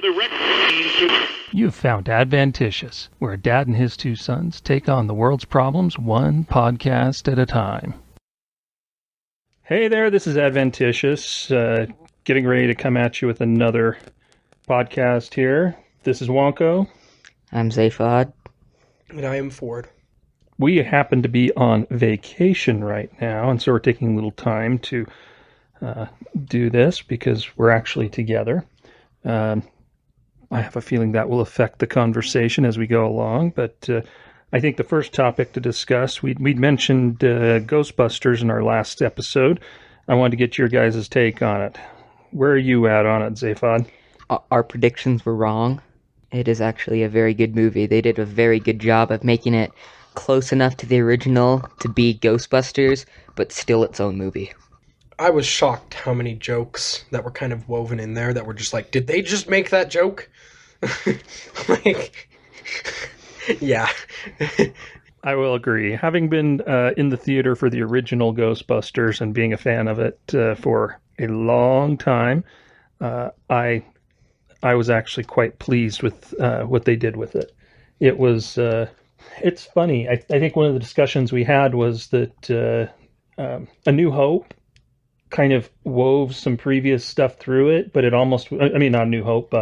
for the record. You've found Adventitious, where a dad and his two sons take on the world's problems one podcast at a time. Hey there, this is Adventitious, getting ready to come at you with another podcast here. This is Wonko. I'm Zaphod. And I am Ford. We happen to be on vacation right now, and so we're taking a little time to do this because we're actually together. I have a feeling that will affect the conversation as we go along, but I think the first topic to discuss, we'd mentioned Ghostbusters in our last episode. I wanted to get your guys' take on it. Where are you at on it, Zaphod? Our predictions were wrong. It is actually a very good movie. They did a very good job of making it close enough to the original to be Ghostbusters, but still its own movie. I was shocked how many jokes that were kind of woven in there that were just like, did they just make that joke? Yeah. I will agree. Having been in the theater for the original Ghostbusters and being a fan of it for a long time, I was actually quite pleased with what they did with it. It was, it's funny. I think one of the discussions we had was that A New Hope kind of wove some previous stuff through it, but it almost, I mean, not A New Hope,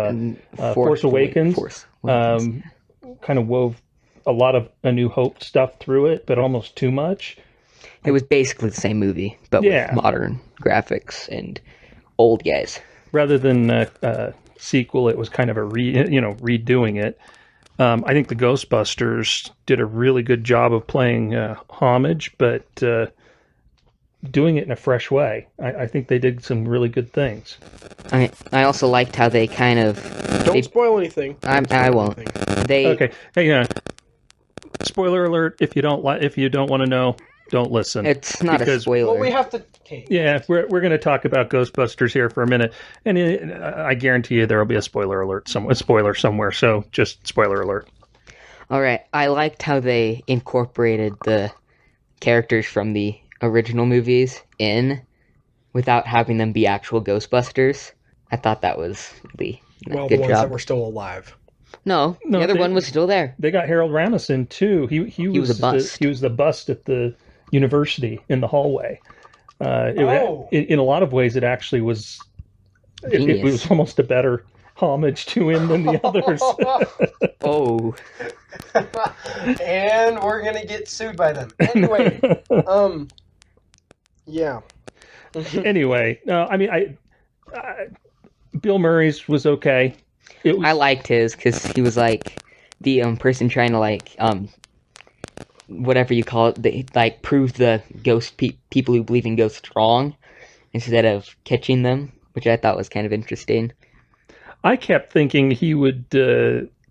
Force Awakens. Kind of wove a lot of A New Hope stuff through it, but almost too much. It was basically the same movie, but with modern graphics and old guys. Rather than sequel, it was kind of a redoing it. I think the Ghostbusters did a really good job of playing homage, but doing it in a fresh way. I think they did some really good things. I also liked how they kind of Don't spoil anything. I won't. Okay. Hey, spoiler alert! If you don't want to know, don't listen. It's not a spoiler. Well, we have to. Okay. Yeah, we're going to talk about Ghostbusters here for a minute, and I guarantee you there will be a spoiler alert somewhere. So just spoiler alert. All right. I liked how they incorporated the characters from the original movies in without having them be actual Ghostbusters. I thought that was really a Well, good the ones job. that were still alive. No, the other one was still there. They got Harold Ramis in too. He was a bust. He was the bust at the university in the hallway. In a lot of ways, it actually was. It was almost a better homage to him than the others. Oh. And we're gonna get sued by them. Anyway, yeah. Anyway, I mean, Bill Murray's was okay. I liked his because he was like the person trying to whatever you call it, they prove the ghost people who believe in ghosts wrong instead of catching them, which I thought was kind of interesting. I kept thinking he would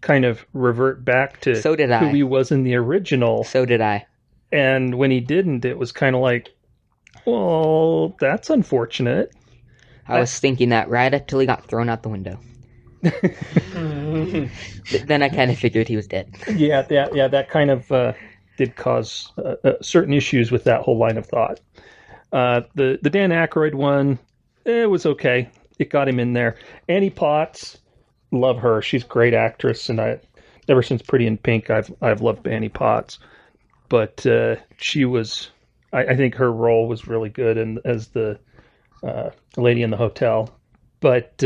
kind of revert back to who he was in the original. So did I. And when he didn't, it was kind of like, well, that's unfortunate. I was thinking that right up till he got thrown out the window. Then I kind of figured he was dead. Yeah, that kind of did cause certain issues with that whole line of thought. The Dan Aykroyd one, it was okay. It got him in there. Annie Potts, love her. She's a great actress, and ever since Pretty in Pink, I've loved Annie Potts. But she was, I think her role was really good, and as the lady in the hotel. But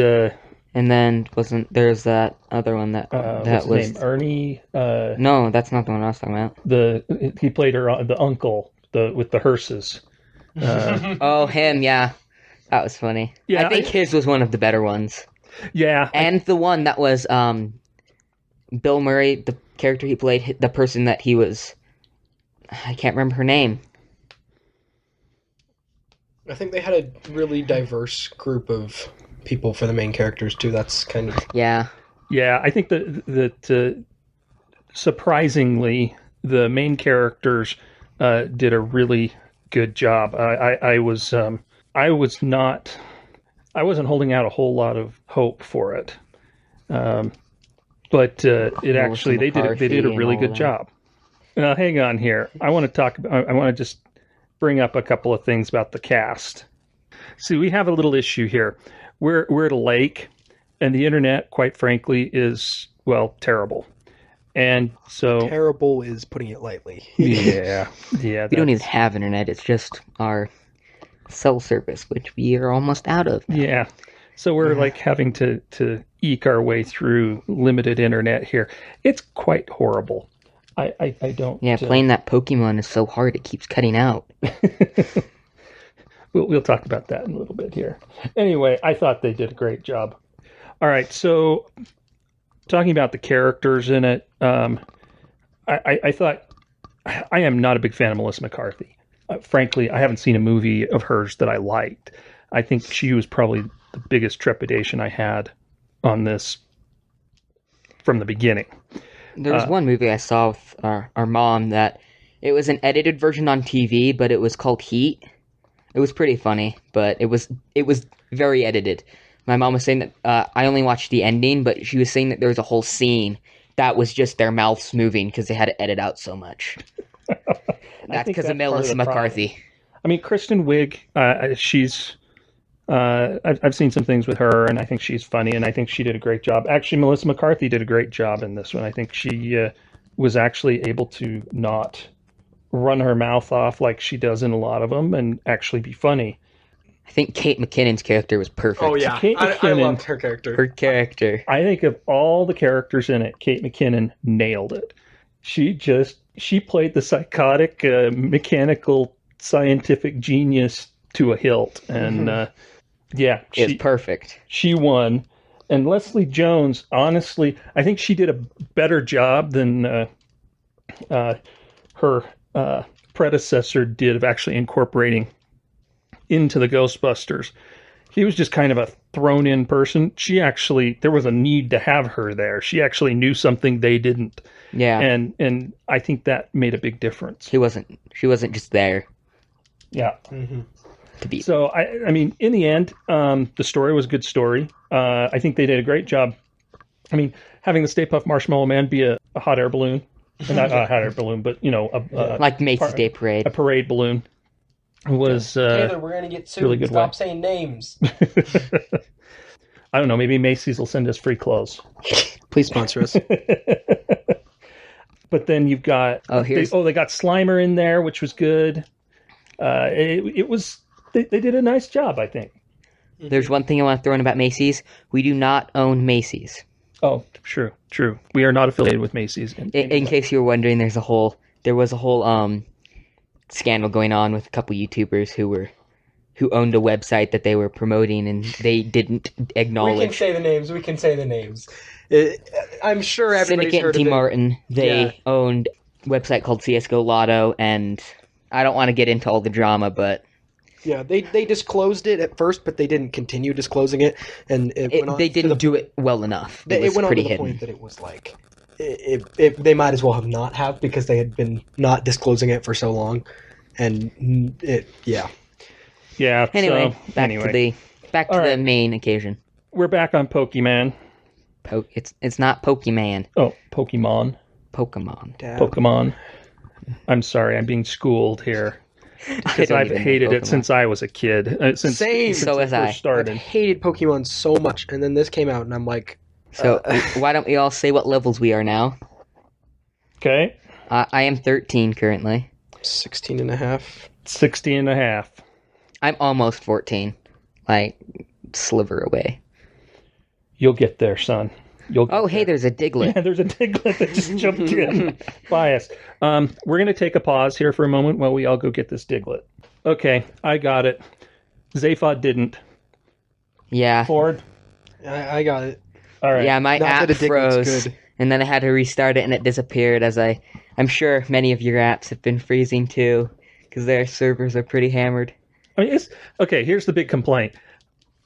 and then there's that other one that what's was his name? Ernie. No, that's not the one I was talking about. He played the uncle with the hearses. Oh, him, yeah. That was funny. Yeah, I think his was one of the better ones. Yeah. And the one that was Bill Murray, the character he played, the person that he was... I can't remember her name. I think they had a really diverse group of people for the main characters, too. That's kind of... Yeah. Yeah, I think that surprisingly, the main characters did a really good job. I wasn't holding out a whole lot of hope for it, but it actually they did a really good job. Now, hang on here. I want to just bring up a couple of things about the cast. See, we have a little issue here. We're at a lake, And the internet, quite frankly, is, well, terrible. And so... Terrible is putting it lightly. Yeah. We don't even have internet. It's just our cell service, which we are almost out of now. Yeah. So we're like having to eke our way through limited internet here. It's quite horrible. I don't... Yeah, playing that Pokemon is so hard, it keeps cutting out. We'll talk about that in a little bit here. Anyway, I thought they did a great job. All right, so talking about the characters in it, I thought... I am not a big fan of Melissa McCarthy. Frankly, I haven't seen a movie of hers that I liked. I think she was probably the biggest trepidation I had on this from the beginning. There was one movie I saw with our mom that it was an edited version on TV, but it was called Heat. It was pretty funny, but it was very edited. My mom was saying that I only watched the ending, but she was saying that there was a whole scene that was just their mouths moving because they had to edit out so much. That's because of Melissa McCarthy. I mean, Kristen Wiig, she's... I've seen some things with her, and I think she's funny, and I think she did a great job. Actually, Melissa McCarthy did a great job in this one. I think she was actually able to not run her mouth off like she does in a lot of them, and actually be funny. I think Kate McKinnon's character was perfect. Oh, yeah. I loved her character. Her character. I think of all the characters in it, Kate McKinnon nailed it. She played the psychotic, mechanical, scientific genius to a hilt, and... Yeah, it's perfect. She won. And Leslie Jones, honestly, I think she did a better job than her predecessor did of actually incorporating into the Ghostbusters. He was just kind of a thrown-in person. There was a need to have her there. She actually knew something they didn't. Yeah. And I think that made a big difference. She wasn't just there. Yeah. Mm-hmm. So, I mean, in the end, the story was a good story. I think they did a great job. I mean, having the Stay Puft Marshmallow Man be a hot air balloon, not a hot air balloon, but, like Macy's Day Parade. A parade balloon was Taylor, we're going to get sued. Really good Stop way. saying names. I don't know, maybe Macy's will send us free clothes. Please sponsor us. But then you've got... they got Slimer in there, which was good. It was... They did a nice job, I think. There's one thing I want to throw in about Macy's. We do not own Macy's. Oh, true. We are not affiliated with Macy's. In case you were wondering, there was a whole scandal going on with a couple YouTubers who owned a website that they were promoting, and they didn't acknowledge. We can say the names. I'm sure everybody's Syndicate heard and T. of it. Martin, they owned a website called CSGO Lotto, and I don't want to get into all the drama, but... Yeah, they disclosed it at first, but they didn't continue disclosing it, and they didn't do it well enough. It went on to the point that it was like they might as well have not have, because they had been not disclosing it for so long, and yeah. Anyway, back to the main occasion. We're back on Pokemon. It's not Pokemon. Oh, Pokemon. Pokemon. I'm sorry, I'm being schooled here. Because I've hated it since I was a kid. Same. So was I. Started. I've hated Pokemon so much, and then this came out, and I'm like... So, why don't we all say what levels we are now? Okay. I am 13 currently. 16 and a half. 16 and a half. I'm almost 14. Like, sliver away. You'll get there, son. Hey, there's a Diglett. Yeah, there's a Diglett that just jumped in by us. We're going to take a pause here for a moment while we all go get this Diglett. Okay, I got it. Zaphod didn't. Yeah. Ford? I got it. All right. Yeah, my app froze, and then I had to restart it, and it disappeared, I'm sure many of your apps have been freezing too, because their servers are pretty hammered. I mean, here's the big complaint.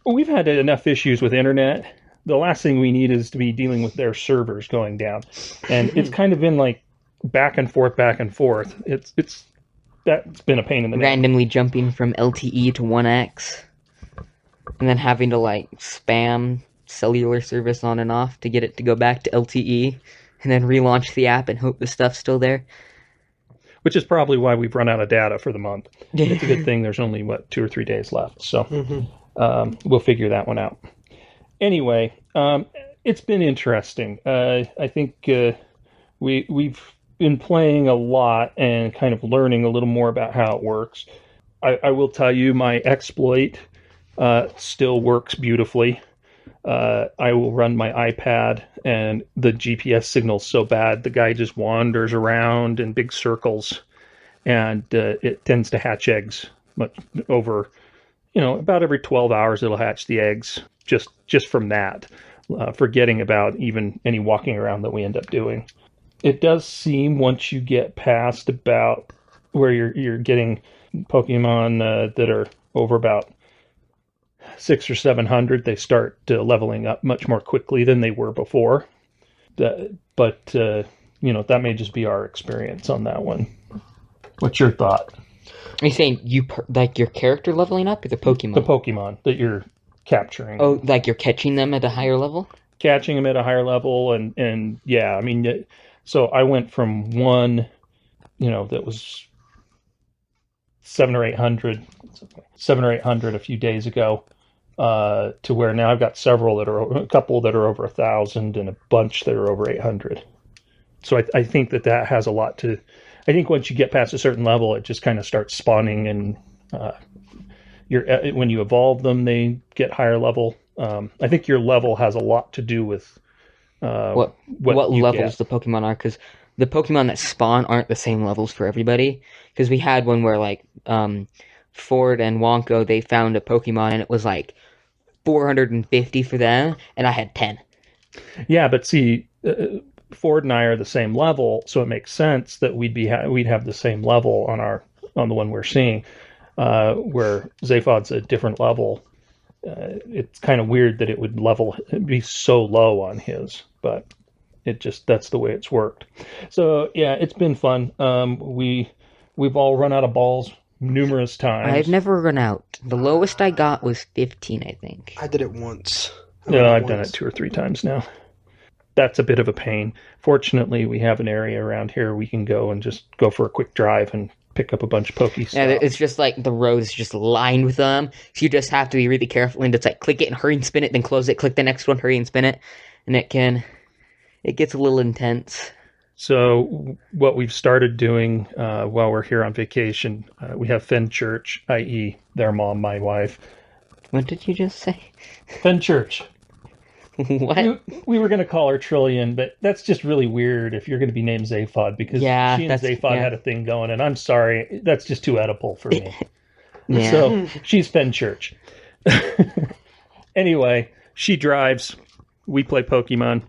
We've had enough issues with internet. The last thing we need is to be dealing with their servers going down. And it's kind of been like back and forth. That's been a pain in the neck. Randomly jumping from LTE to 1X. And then having to spam cellular service on and off to get it to go back to LTE. And then relaunch the app and hope the stuff's still there. Which is probably why we've run out of data for the month. It's a good thing there's only, 2 or 3 days left. So we'll figure that one out. Anyway, It's been interesting. I think we've been playing a lot and kind of learning a little more about how it works. I will tell you, my exploit still works beautifully. I will run my iPad, and the GPS signal's so bad, the guy just wanders around in big circles, and it tends to hatch eggs over, about every 12 hours it'll hatch the eggs just from that, forgetting about even any walking around that we end up doing. It does seem once you get past about where you're getting Pokemon that are over about 600 or 700, they start leveling up much more quickly than they were before. But that may just be our experience on that one. What's your thought? Are you saying like your character leveling up or the Pokemon? The Pokemon that you're capturing. Oh, like you're catching them at a higher level? Catching them at a higher level, and yeah, I mean, so I went from one, that was 700 or 800 a few days ago, to where now I've got a couple that are over 1,000 and a bunch that are over 800. So I think that has a lot to. I think once you get past a certain level, it just kind of starts spawning, and when you evolve them, they get higher level. I think your level has a lot to do with what levels the Pokemon are, because the Pokemon that spawn aren't the same levels for everybody. Because we had one where Ford and Wonko, they found a Pokemon and it was 450 for them, and I had 10. Yeah, but see, Ford and I are the same level, so it makes sense that we'd have the same level on the one we're seeing. Where Zaphod's a different level. It's kind of weird that it would be so low on his, but that's the way it's worked. So yeah, it's been fun. We've all run out of balls numerous times. I've never run out. The lowest I got was 15, I think. I did it once. I've done it 2 or 3 times now. That's a bit of a pain. Fortunately, we have an area around here we can go and just go for a quick drive and pick up a bunch of Pokestops. Yeah, it's just the road is just lined with them, so you just have to be really careful and just click it and hurry and spin it, then close it, click the next one, hurry and spin it, and it gets a little intense. So what we've started doing while we're here on vacation, we have Fenchurch, i.e. their mom, my wife. What did you just say? Fenchurch. What? We were going to call her Trillian, but that's just really weird if you're going to be named Zaphod, because she and Zaphod had a thing going, and I'm sorry, that's just too Oedipal for me. Yeah. So she's Fenchurch. Anyway, she drives, we play Pokemon,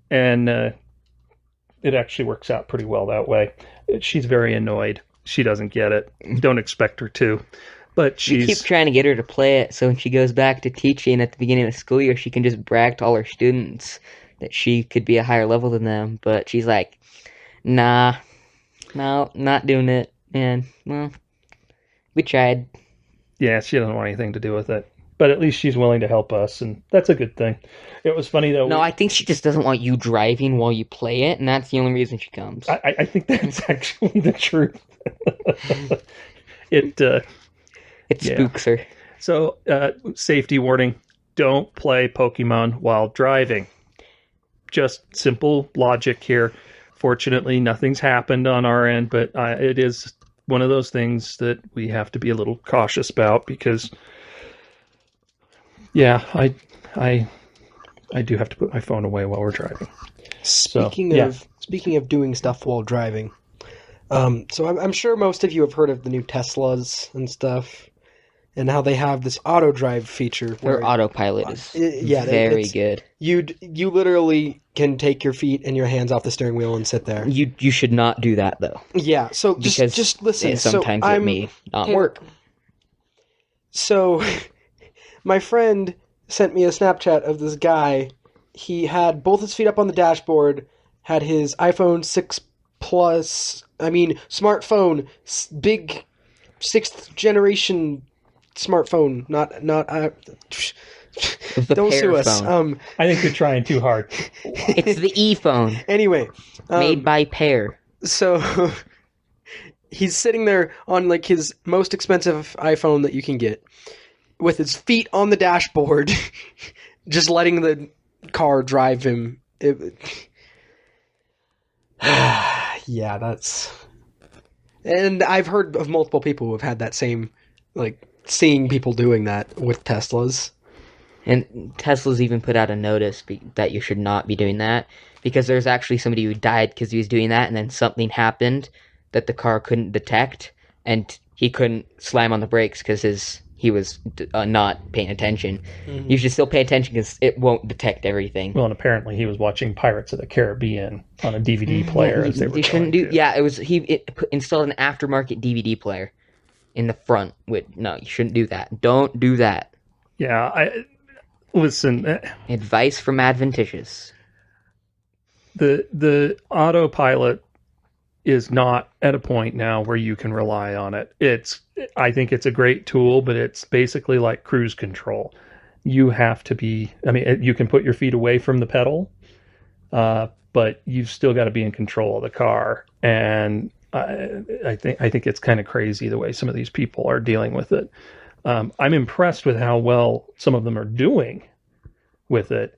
and it actually works out pretty well that way. She's very annoyed. She doesn't get it. Don't expect her to. But we keep trying to get her to play it, so when she goes back to teaching at the beginning of the school year, she can just brag to all her students that she could be a higher level than them. But she's like, nah, no, not doing it. And, well, we tried. Yeah, she doesn't want anything to do with it. But at least she's willing to help us, and that's a good thing. It was funny, though. No, I think she just doesn't want you driving while you play it, and that's the only reason she comes. I think that's actually the truth. It spooks her. So, safety warning, don't play Pokemon while driving. Just simple logic here. Fortunately, nothing's happened on our end, but it is one of those things that we have to be a little cautious about, because, yeah, I do have to put my phone away while we're driving. Speaking of doing stuff while driving, so I'm sure most of you have heard of the new Teslas and stuff, and how they have this auto drive feature. Their autopilot is very good. You literally can take your feet and your hands off the steering wheel and sit there. You should not do that, though. Yeah, so just listen. Sometimes it may not work. So, my friend sent me a Snapchat of this guy. He had both his feet up on the dashboard, had his iPhone 6 Plus, smartphone, big 6th generation smartphone, not don't sue us. Phone. I think you're trying too hard. It's the e-phone. Anyway, made by Pear. So he's sitting there on his most expensive iPhone that you can get, with his feet on the dashboard, just letting the car drive him. Yeah, that's... And I've heard of multiple people who have had that same, like, seeing people doing that with Teslas. And Tesla's even put out a notice that you should not be doing that, because there's actually somebody who died because he was doing that, and then something happened that the car couldn't detect, and he couldn't slam on the brakes because he was not paying attention. Mm-hmm. You should still pay attention because it won't detect everything. Well, and apparently he was watching Pirates of the Caribbean on a DVD player. As they were shouldn't do. Yeah, he installed an aftermarket DVD player in the front. No, you shouldn't do that. Don't do that. Yeah, listen. Advice from Adventitious. The Autopilot is not at a point now where you can rely on it. I think it's a great tool, but it's basically like cruise control. You have to be, you can put your feet away from the pedal, but you've still got to be in control of the car. And I think it's kind of crazy the way some of these people are dealing with it. I'm impressed with how well some of them are doing with it,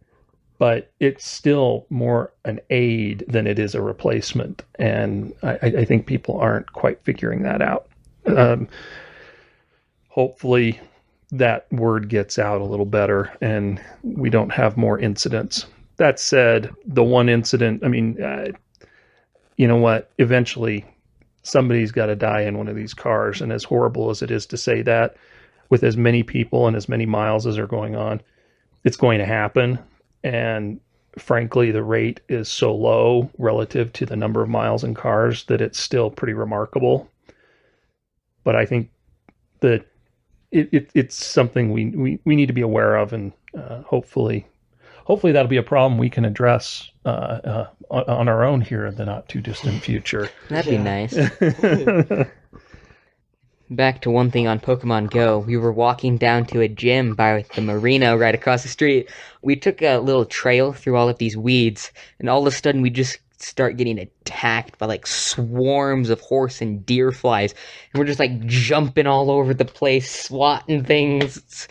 but it's still more an aid than it is a replacement. And I think people aren't quite figuring that out. Hopefully that word gets out a little better and we don't have more incidents. That said, the one incident, you know what? Eventually somebody's got to die in one of these cars. And as horrible as it is to say that, with as many people and as many miles as are going on, it's going to happen. And frankly, the rate is so low relative to the number of miles in cars that it's still pretty remarkable. But I think that it's something we need to be aware of, and hopefully that'll be a problem we can address on our own here in the not too distant future. That'd be nice. Back to one thing on Pokemon Go. We were walking down to a gym by the marina right across the street. We took a little trail through all of these weeds, and all of a sudden we just start getting attacked by like swarms of horse and deer flies. And we're just like jumping all over the place, swatting things.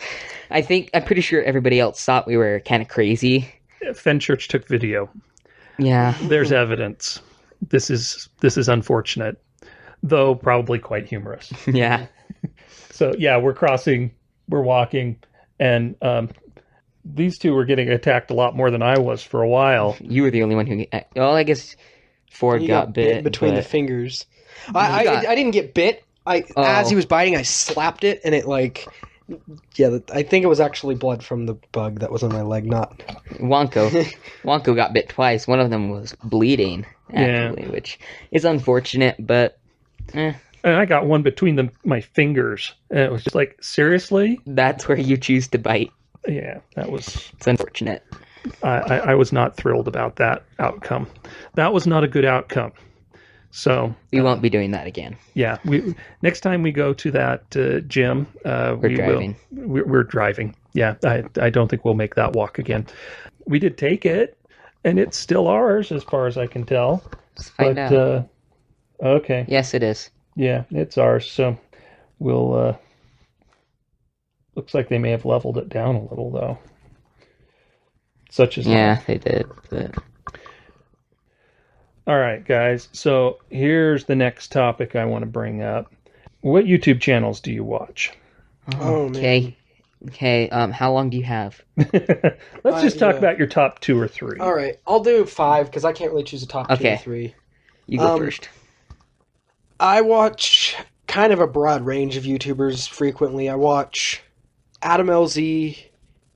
I'm pretty sure everybody else thought we were kind of crazy. Fenchurch took video. Yeah. There's evidence. This is unfortunate, though probably quite humorous. Yeah. So yeah, we're walking, and these two were getting attacked a lot more than I was for a while. You were the only one who... Well, I guess Ford got bit between the fingers. I didn't get bit. As he was biting, I slapped it, and it I think it was actually blood from the bug that was on my leg, not... Wonko got bit twice. One of them was bleeding, actually, which is unfortunate, but... And I got one between my fingers, and it was just like, seriously? That's where you choose to bite. Yeah, it's unfortunate. I was not thrilled about that outcome. That was not a good outcome. So we won't be doing that again. Yeah, next time we go to that gym, we're driving. We're driving. Yeah, I don't think we'll make that walk again. We did take it, and it's still ours as far as I can tell. Let's find out. Okay. Yes, it is. Yeah, it's ours. So we'll. Looks like they may have leveled it down a little, though. Such as yeah, they did. But... All right, guys. So here's the next topic I want to bring up. What YouTube channels do you watch? Okay. Okay. How long do you have? Let's just talk about your top 2 or 3. All right, I'll do 5 because I can't really choose a top 2 or 3. You go first. I watch kind of a broad range of YouTubers frequently. I watch Adam LZ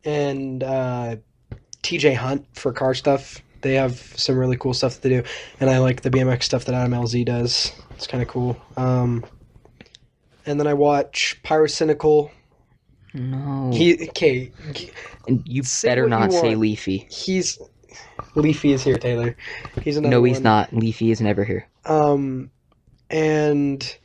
and TJ Hunt for car stuff. They have some really cool stuff that they do, and I like the BMX stuff that Adam LZ does. It's kind of cool. And then I watch Pyrocynical. No. And you better not say Leafy. Leafy is here, Taylor. He's another No, he's not. Leafy is never here. And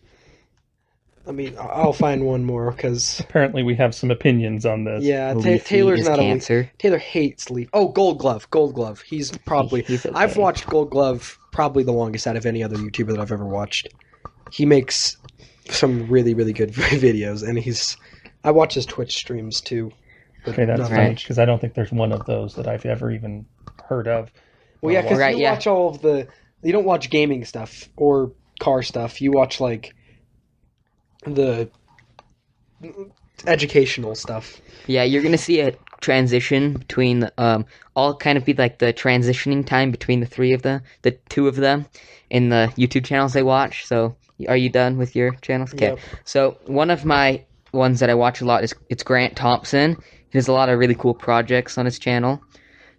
I'll find one more because apparently we have some opinions on this. Yeah, Taylor's not cancer. Taylor hates Leaf. Oh, Gold Glove. He's probably. He's okay. I've watched Gold Glove probably the longest out of any other YouTuber that I've ever watched. He makes some really, really good videos, and I watch his Twitch streams too. but Okay, that's not funny much. because I don't think there's one of those that I've ever even heard of. Well, yeah, because Right, you yeah. watch all of the. You don't watch gaming stuff or car stuff. You watch like the educational stuff. Yeah, you're gonna see a transition between all kind of be like the transitioning time between the two of them in the YouTube channels they watch. So, are you done with your channels? Okay. Yep. So, one of my ones that I watch a lot is it's Grant Thompson. He has a lot of really cool projects on his channel.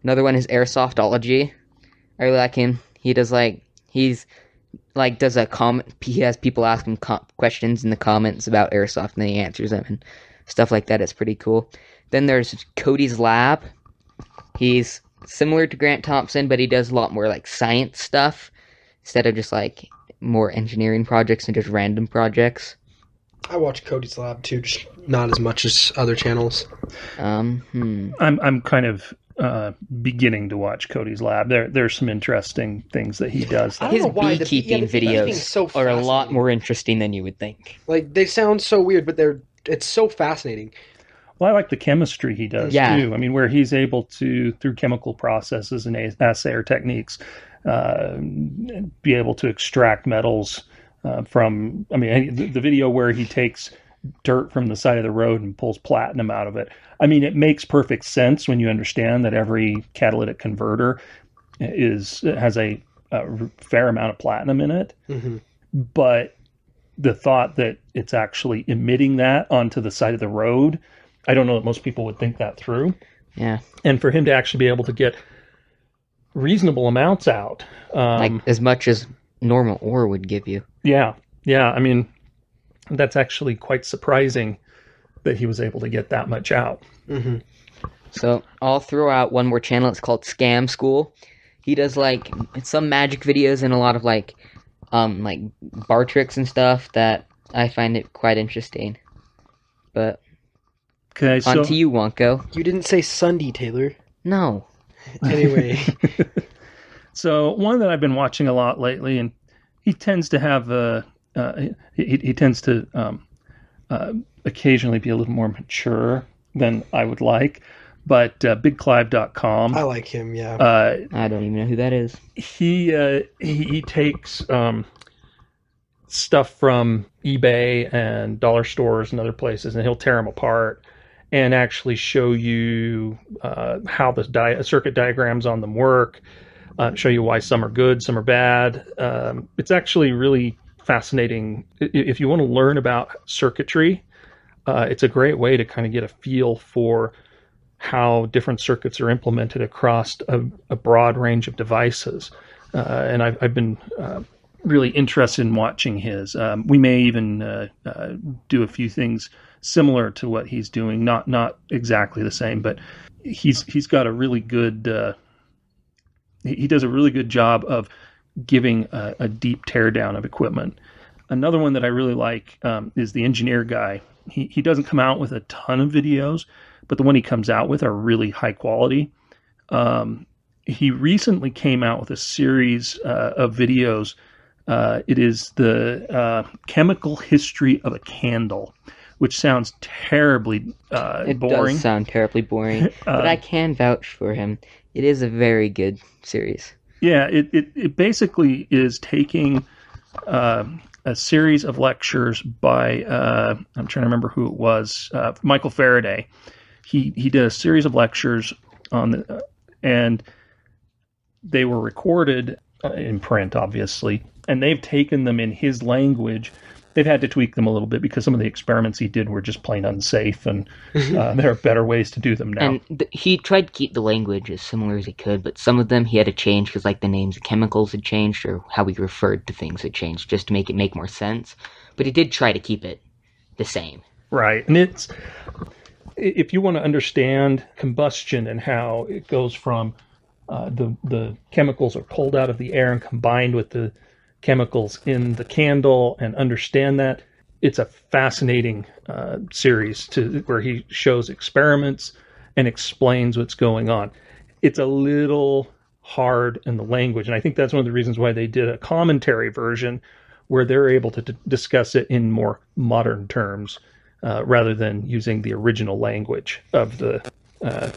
Another one is Airsoftology. I really like him. He's does a comment. He has people ask him questions in the comments about airsoft, and then he answers them and stuff like that. It's pretty cool. Then there's Cody's Lab. He's similar to Grant Thompson, but he does a lot more like science stuff instead of just like more engineering projects and just random projects. I watch Cody's Lab too, just not as much as other channels. I'm kind of beginning to watch Cody's Lab. There's some interesting things that he does. I don't His know why beekeeping the beekeeping's videos so are a lot fascinating. more interesting than you would think. Like they sound so weird, but it's so fascinating. Well, I like the chemistry he does Yeah. too. I mean, where he's able to, through chemical processes and assayer techniques, be able to extract metals from. I mean, the video where he takes dirt from the side of the road and pulls platinum out of it. I mean, it makes perfect sense when you understand that every catalytic converter has a fair amount of platinum in it. Mm-hmm. But the thought that it's actually emitting that onto the side of the road, I don't know that most people would think that through. Yeah, And for him to actually be able to get reasonable amounts out. like as much as normal ore would give you. Yeah. I mean, that's actually quite surprising that he was able to get that much out. Mm-hmm. So I'll throw out one more channel. It's called Scam School. He does like some magic videos and a lot of like bar tricks and stuff that I find it quite interesting. But Okay, so on to you, Wonko. You didn't say Sunday, Taylor. No. Anyway, so one that I've been watching a lot lately, and he tends to have he tends to occasionally be a little more mature than I would like. But BigClive.com. I like him. Yeah. I don't even know who that is. He takes stuff from eBay and dollar stores and other places, and he'll tear them apart and actually show you how the circuit diagrams on them work, show you why some are good, some are bad. It's actually really fascinating. If you want to learn about circuitry, it's a great way to kind of get a feel for how different circuits are implemented across a broad range of devices. And I've been really interested in watching his. We may even do a few things similar to what he's doing, not exactly the same, but he's got a really good. He does a really good job of giving a deep teardown of equipment. Another one that I really like is the Engineer Guy. He doesn't come out with a ton of videos, but the one he comes out with are really high quality. He recently came out with a series of videos. It is the chemical history of a candle, which sounds terribly It boring. does sound terribly boring, but I can vouch for him. It is a very good series. Yeah, it basically is taking a series of lectures by I'm trying to remember who it was, Michael Faraday. He did a series of lectures on and they were recorded in print, obviously, and they've taken them in his language. They've had to tweak them a little bit because some of the experiments he did were just plain unsafe, and there are better ways to do them now. And he tried to keep the language as similar as he could, but some of them he had to change because like the names of chemicals had changed or how we referred to things had changed just to make it make more sense. But he did try to keep it the same. Right, and if you want to understand combustion and how it goes from the chemicals are pulled out of the air and combined with the chemicals in the candle and understand that, it's a fascinating series where he shows experiments and explains what's going on. It's a little hard in the language, and I think that's one of the reasons why they did a commentary version where they're able to discuss it in more modern terms rather than using the original language of the of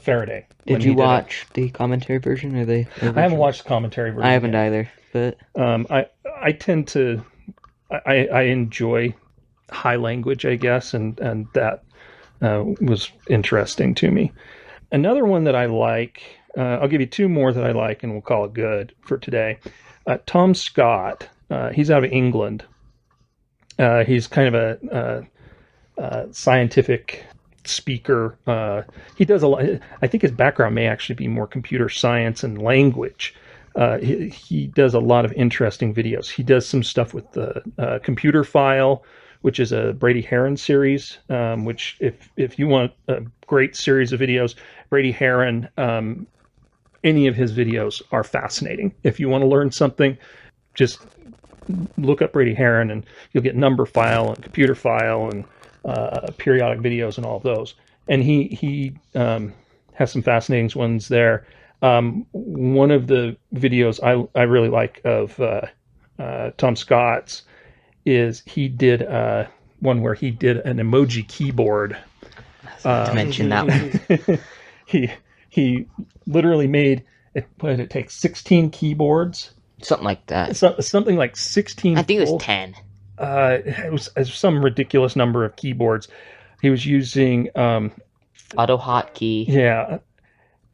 Faraday. Did you watch the commentary version or the I haven't watched the commentary version. I haven't either, but I tend to I enjoy high language, I guess, and that was interesting to me. Another one that I like, I'll give you two more that I like, and we'll call it good for today. Tom Scott, he's out of England. He's kind of a scientific speaker. He does a lot. I think his background may actually be more computer science and language. He does a lot of interesting videos. He does some stuff with the Computer File, which is a Brady Haran series. Which, if you want a great series of videos, Brady Haran, any of his videos are fascinating. If you want to learn something, just look up Brady Haran, and you'll get Number File and Computer File and periodic videos and all of those. And he has some fascinating ones there. One of the videos I really like of Tom Scott's is he did one where he did an emoji keyboard. To mention that one. he literally made it. What did it take? 16 keyboards. Something like that. Something like 16. I think it was 10. It was some ridiculous number of keyboards. He was using Auto Hotkey. Yeah.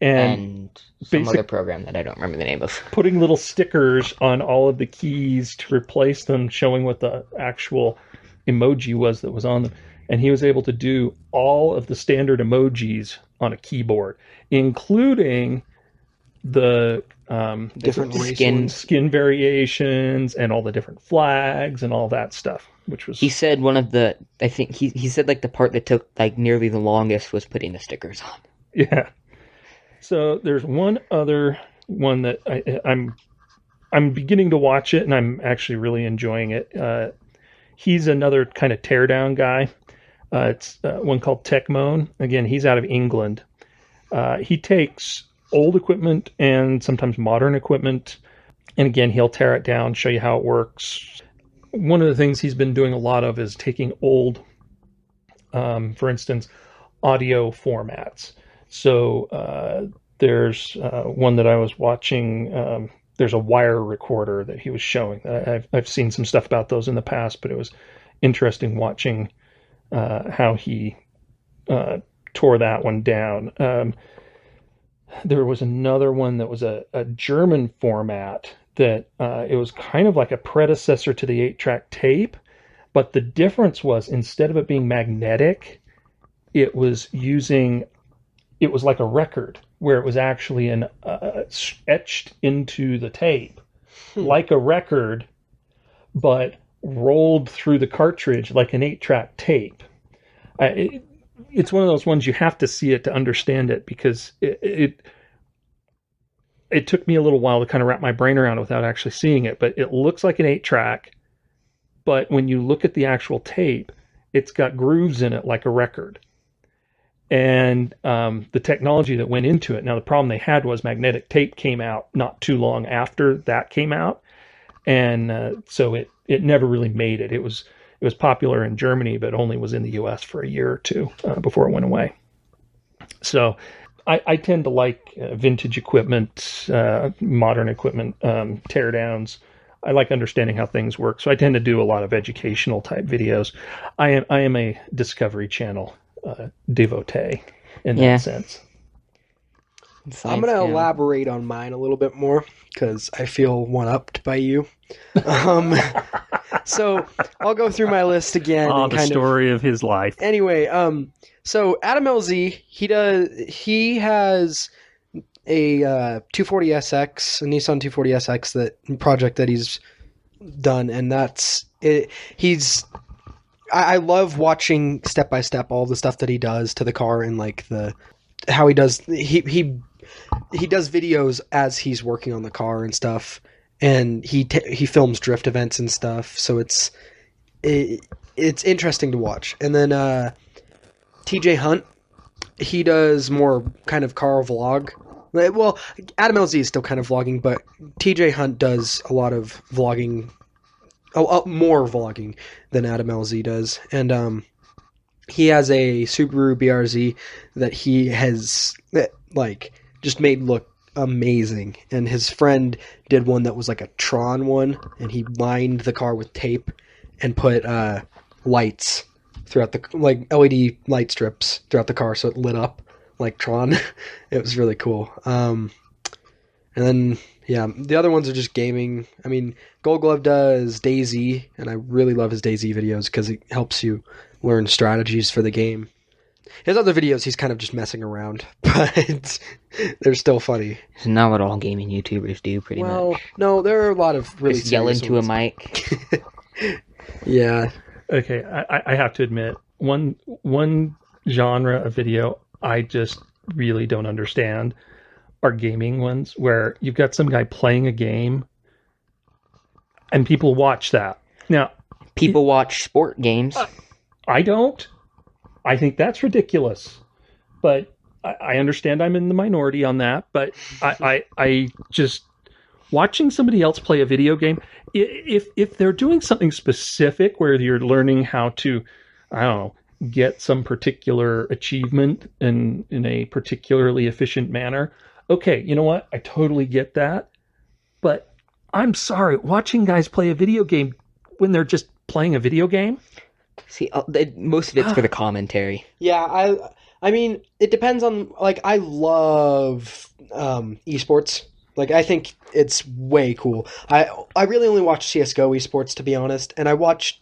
And some other program that I don't remember the name of. Putting little stickers on all of the keys to replace them, showing what the actual emoji was that was on them. And he was able to do all of the standard emojis on a keyboard, including the different skin variations and all the different flags and all that stuff, which was... He said one of the... I think he said like the part that took like nearly the longest was putting the stickers on. Yeah. So there's one other one that I'm beginning to watch it, and I'm actually really enjoying it. He's another kind of teardown guy. It's one called Techmoan. Again, he's out of England. He takes old equipment and sometimes modern equipment, and again, he'll tear it down, show you how it works. One of the things he's been doing a lot of is taking old, for instance, audio formats. So there's one that I was watching. There's a wire recorder that he was showing. I've seen some stuff about those in the past, but it was interesting watching how he tore that one down. There was another one that was a German format that it was kind of like a predecessor to the 8-track tape, but the difference was instead of it being magnetic, it was like a record where it was actually etched into the tape like a record, but rolled through the cartridge like an 8-track tape. It's one of those ones you have to see it to understand it, because it took me a little while to kind of wrap my brain around it without actually seeing it. But it looks like an 8-track, but when you look at the actual tape, it's got grooves in it like a record. And the technology that went into it. Now, the problem they had was magnetic tape came out not too long after that came out, and so it never really made it. It was popular in Germany, but only was in the U.S. for a year or two before it went away. So I tend to like vintage equipment, modern equipment, teardowns. I like understanding how things work. So I tend to do a lot of educational type videos. I am a Discovery Channel devotee in that sense. I'm going to elaborate on mine a little bit more because I feel one-upped by you. So I'll go through my list again. Oh, the story of his life. Anyway, so Adam LZ, he has a 240SX, a Nissan 240SX project that he's done, and that's it. I love watching step by step all the stuff that he does to the car, and like how he does he does videos as he's working on the car and stuff, and he films drift events and stuff. So it's interesting to watch. And then TJ Hunt, he does more kind of car vlog. Well, Adam LZ is still kind of vlogging, but TJ Hunt does a lot of vlogging. More vlogging than Adam LZ does. And he has a Subaru BRZ that he has like just made look amazing, and his friend did one that was like a Tron one, and he lined the car with tape and put lights throughout the like LED light strips throughout the car, so it lit up like Tron. It was really cool. And then the other ones are just gaming. I mean, Gold Glove does DayZ, and I really love his DayZ videos because it helps you learn strategies for the game. His other videos, he's kind of just messing around, but they're still funny. It's not what all gaming YouTubers do, pretty much. No, there are a lot of really Just yell serious into ones. a mic. Yeah. Okay, I have to admit, one genre of video I just really don't understand are gaming ones, where you've got some guy playing a game and people watch that. Now, People watch sport games. I don't. I think that's ridiculous. But I understand I'm in the minority on that. But I just watching somebody else play a video game, if they're doing something specific where you're learning how to, I don't know, get some particular achievement in a particularly efficient manner, okay, you know what? I totally get that. But I'm sorry, watching guys play a video game when they're just playing a video game? See, most of it's for the commentary. Yeah, I mean, it depends on, like, I love esports. Like, I think it's way cool. I really only watch CSGO esports, to be honest, and I watch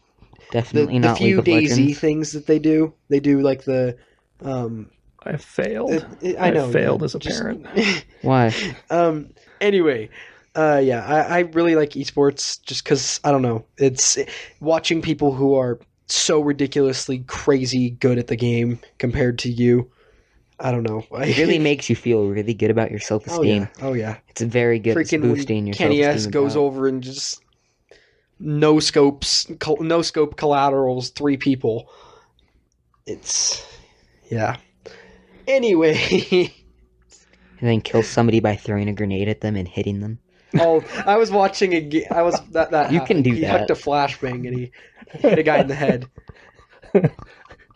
Definitely the not few League of DayZ Legends. things that they do. They do, like, the... I failed. I know. I failed as a just- parent. Why? Anyway, I really like esports just because, I don't know, it's watching people who are so ridiculously crazy good at the game compared to you. I don't know. It really makes you feel really good about your self-esteem. Oh yeah. It's very good. It's Freaking boosting when your Kenny self-esteem. S goes about- over and just no scope collaterals 3 people. It's Anyway, and then kills somebody by throwing a grenade at them and hitting them. I was watching I was that You can do he that. hooked a flashbang and he hit a guy in the head.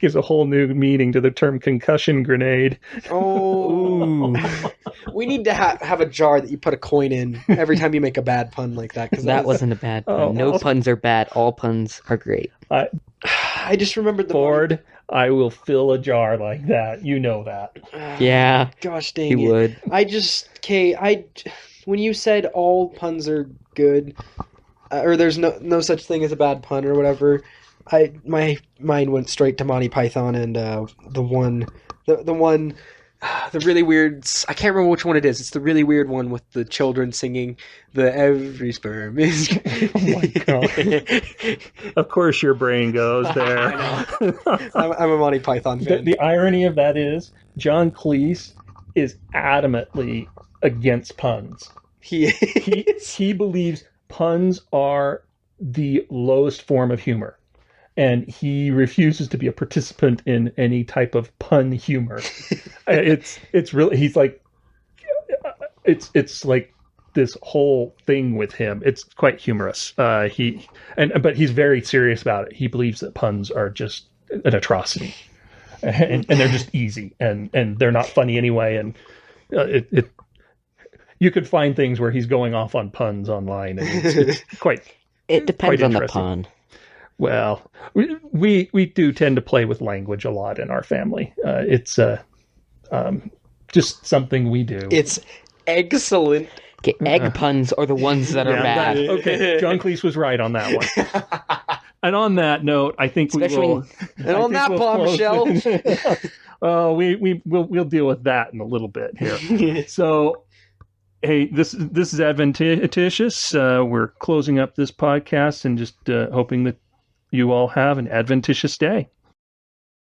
Gives a whole new meaning to the term concussion grenade. Oh, we need to have a jar that you put a coin in every time you make a bad pun like that. Because That wasn't a bad pun. Oh. No puns are bad. All puns are great. I just remembered the Ford, I will fill a jar like that. You know that. Yeah, Gosh he dang it! would. When you said all puns are good, or there's no such thing as a bad pun or whatever, my mind went straight to Monty Python and the really weird. I can't remember which one it is. It's the really weird one with the children singing the "Every sperm is." Oh my god! Of course, your brain goes there. I'm a Monty Python fan. The irony of that is John Cleese is adamantly against puns. He believes puns are the lowest form of humor, and he refuses to be a participant in any type of pun humor. It's really, he's like, it's like this whole thing with him. It's quite humorous. But he's very serious about it. He believes that puns are just an atrocity, and they're just easy, and they're not funny anyway. And you could find things where he's going off on puns online, and it's quite. It depends quite on the interesting. pun. Well, we do tend to play with language a lot in our family. It's just something we do. It's excellent. Okay, egg puns are the ones that are Yeah, bad. okay, John Cleese was right on that one. And on that note, I think Especially we will. And on that bombshell, Oh, we'll deal with that in a little bit here. So, hey, this is Adventitious. We're closing up this podcast and just hoping that you all have an adventitious day.